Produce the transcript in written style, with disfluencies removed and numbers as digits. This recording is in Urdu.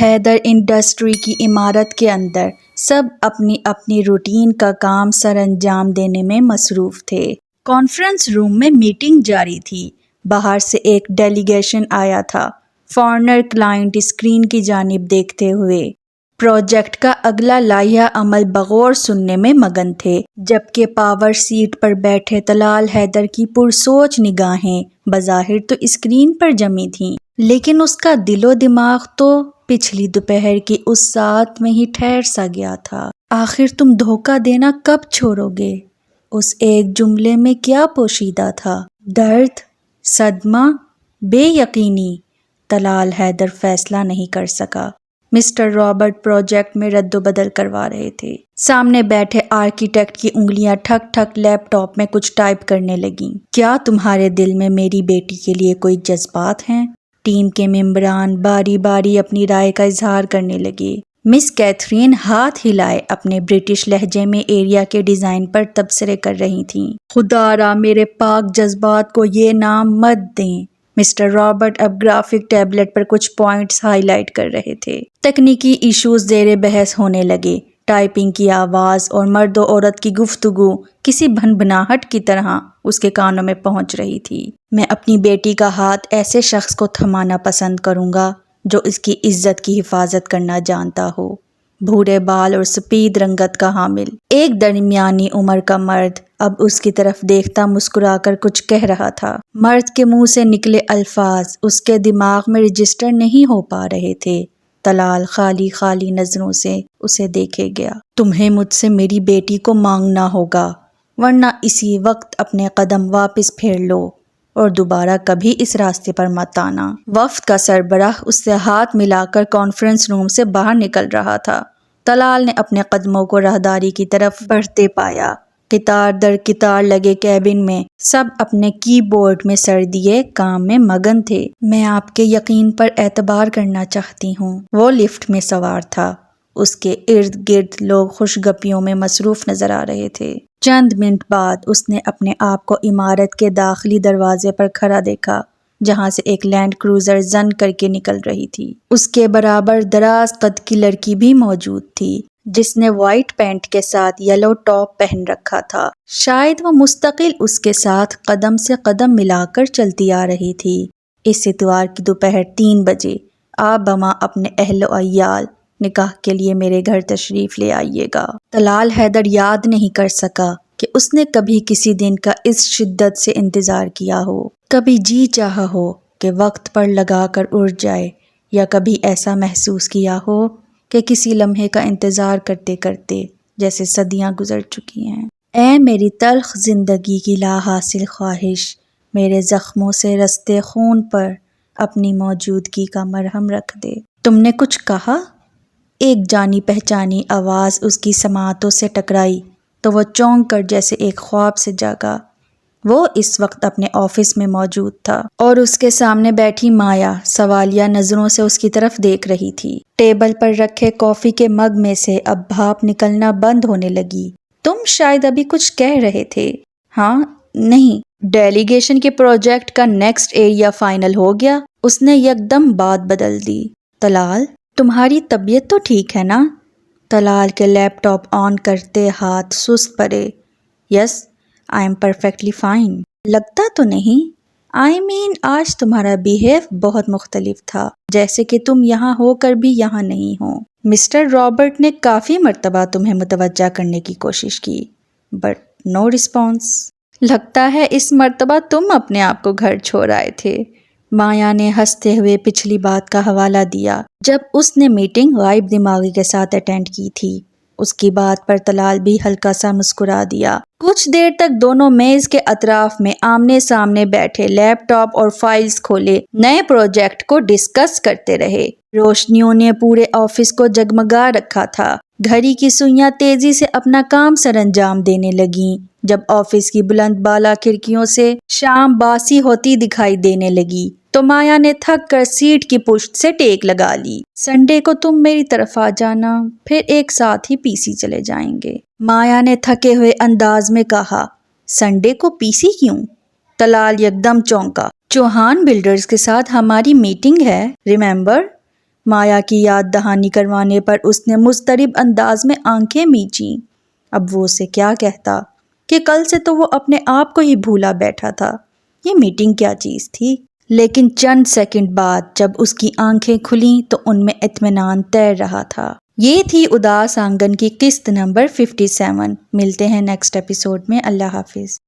حیدر انڈسٹری کی عمارت کے اندر سب اپنی اپنی روٹین کا کام سر انجام دینے میں مصروف تھے۔ کانفرنس روم میں میٹنگ جاری تھی۔ باہر سے ایک ڈیلیگیشن آیا تھا۔ فارنر کلائنٹ اسکرین کی جانب دیکھتے ہوئے پروجیکٹ کا اگلا لائحہ عمل بغور سننے میں مگن تھے، جبکہ پاور سیٹ پر بیٹھے طلال حیدر کی پرسوچ نگاہیں بظاہر تو اسکرین پر جمی تھیں، لیکن اس کا دل و دماغ تو پچھلی دوپہر کی اس ساعت میں ہی ٹھہر سا گیا تھا۔ آخر تم دھوکہ دینا کب چھوڑو گے؟ اس ایک جملے میں کیا پوشیدہ تھا؟ درد، صدمہ، بے یقینی؟ طلال حیدر فیصلہ نہیں کر سکا۔ مسٹر رابرٹ پروجیکٹ میں رد و بدل کروا رہے تھے۔ سامنے بیٹھے آرکیٹیکٹ کی انگلیاں ٹھک ٹھک لیپ ٹاپ میں کچھ ٹائپ کرنے لگیں۔ کیا تمہارے دل میں میری بیٹی کے لیے کوئی جذبات ہیں؟ ٹیم کے ممبران باری باری اپنی رائے کا اظہار کرنے لگے۔ مس کیتھرین ہاتھ ہلائے اپنے برٹش لہجے میں ایریا کے ڈیزائن پر تبصرے کر رہی تھیں۔ خدا را میرے پاک جذبات کو یہ نام مت دیں۔ مسٹر رابرٹ اب گرافک ٹیبلٹ پر کچھ پوائنٹس ہائی لائٹ کر رہے تھے۔ تکنیکی ایشوز زیر بحث ہونے لگے۔ ٹائپنگ کی آواز اور مرد و عورت کی گفتگو کسی بھنبھناہٹ کی طرح اس کے کانوں میں پہنچ رہی تھی۔ میں اپنی بیٹی کا ہاتھ ایسے شخص کو تھمانا پسند کروں گا جو اس کی عزت کی حفاظت کرنا جانتا ہو۔ بھورے بال اور سفید رنگت کا حامل ایک درمیانی عمر کا مرد اب اس کی طرف دیکھتا مسکرا کر کچھ کہہ رہا تھا۔ مرد کے منہ سے نکلے الفاظ اس کے دماغ میں رجسٹر نہیں ہو پا رہے تھے۔ طلال خالی خالی نظروں سے اسے دیکھے گیا۔ تمہیں مجھ سے میری بیٹی کو مانگنا ہوگا، ورنہ اسی وقت اپنے قدم واپس پھیر لو اور دوبارہ کبھی اس راستے پر مت آنا۔ وفد کا سربراہ اس سے ہاتھ ملا کر کانفرنس روم سے باہر نکل رہا تھا۔ طلال نے اپنے قدموں کو راہداری کی طرف بڑھتے پایا۔ قطار در قطار لگے کیبن میں سب اپنے کی بورڈ میں سر دیے کام میں مگن تھے۔ میں آپ کے یقین پر اعتبار کرنا چاہتی ہوں۔ وہ لفٹ میں سوار تھا۔ اس کے ارد گرد لوگ خوش گپیوں میں مصروف نظر آ رہے تھے۔ چند منٹ بعد اس نے اپنے آپ کو عمارت کے داخلی دروازے پر کھڑا دیکھا، جہاں سے ایک لینڈ کروزر زن کر کے نکل رہی تھی۔ اس کے برابر دراز قد کی لڑکی بھی موجود تھی، جس نے وائٹ پینٹ کے ساتھ یلو ٹاپ پہن رکھا تھا۔ شاید وہ مستقل اس کے ساتھ قدم سے قدم ملا کر چلتی آ رہی تھی۔ اس اتوار کی دوپہر 3 بجے آپ بما اپنے اہل و عیال نکاح کے لیے میرے گھر تشریف لے آئیے گا۔ طلال حیدر یاد نہیں کر سکا کہ اس نے کبھی کسی دن کا اس شدت سے انتظار کیا ہو، کبھی جی چاہا ہو کہ وقت پر لگا کر اڑ جائے، یا کبھی ایسا محسوس کیا ہو کہ کسی لمحے کا انتظار کرتے کرتے جیسے صدیاں گزر چکی ہیں۔ اے میری تلخ زندگی کی لا حاصل خواہش، میرے زخموں سے رستے خون پر اپنی موجودگی کا مرہم رکھ دے۔ تم نے کچھ کہا؟ ایک جانی پہچانی آواز اس کی سماعتوں سے ٹکرائی تو وہ چونک کر جیسے ایک خواب سے جاگا۔ وہ اس وقت اپنے آفس میں موجود تھا اور اس کے سامنے بیٹھی مایا سوالیہ نظروں سے اس کی طرف دیکھ رہی تھی۔ ٹیبل پر رکھے کافی کے مگ میں سے اب بھاپ نکلنا بند ہونے لگی۔ تم شاید ابھی کچھ کہہ رہے تھے؟ ہاں، نہیں، ڈیلیگیشن کے پروجیکٹ کا نیکسٹ ایریا فائنل ہو گیا۔ اس نے یکدم بات بدل دی۔ طلال، تمہاری طبیعت تو ٹھیک ہے نا؟ طلال کے لیپ ٹاپ آن کرتے ہاتھ سست پڑے۔ یس، آئی ایم پرفیکٹلی فائن۔ لگتا تو نہیں؟ آج تمہارا بیہیو بہت مختلف تھا، جیسے کہ تم یہاں ہو کر بھی یہاں نہیں ہو۔ مسٹر رابرٹ نے کافی مرتبہ تمہیں متوجہ کرنے کی کوشش کی، بٹ نو رسپانس۔ لگتا ہے اس مرتبہ تم اپنے آپ کو گھر چھوڑ آئے تھے۔ مایا نے ہنستے ہوئے پچھلی بات کا حوالہ دیا جب اس نے میٹنگ غائب دماغی کے ساتھ اٹینڈ کی تھی۔ اس کی بات پر طلال بھی ہلکا سا مسکرا دیا۔ کچھ دیر تک دونوں میز کے اطراف میں آمنے سامنے بیٹھے لیپ ٹاپ اور فائلز کھولے نئے پروجیکٹ کو ڈسکس کرتے رہے۔ روشنیوں نے پورے آفس کو جگمگا رکھا تھا۔ گھڑی کی سوئیاں تیزی سے اپنا کام سر انجام دینے لگیں جب آفس کی بلند بالا کھڑکیوں سے شام باسی ہوتی دکھائی دینے لگی تو مایا نے تھک کر سیٹ کی پشت سے ٹیک لگا لی۔ سنڈے کو تم میری طرف آ جانا، پھر ایک ساتھ ہی پی سی چلے جائیں گے، مایا نے تھکے ہوئے انداز میں کہا۔ سنڈے کو پی سی کیوں؟ طلال یکدم چونکا۔ چوہان بلڈرز کے ساتھ ہماری میٹنگ ہے، ریممبر؟ مایا کی یاد دہانی کروانے پر اس نے مضطرب انداز میں آنکھیں میچیں۔ اب وہ اسے کیا کہتا کہ کل سے تو وہ اپنے آپ کو ہی بھولا بیٹھا تھا۔ یہ میٹنگ کیا چیز تھی؟ لیکن چند سیکنڈ بعد جب اس کی آنکھیں کھلیں تو ان میں اطمینان تیر رہا تھا۔ یہ تھی اداس آنگن کی قسط نمبر 57۔ ملتے ہیں نیکسٹ ایپیسوڈ میں۔ اللہ حافظ۔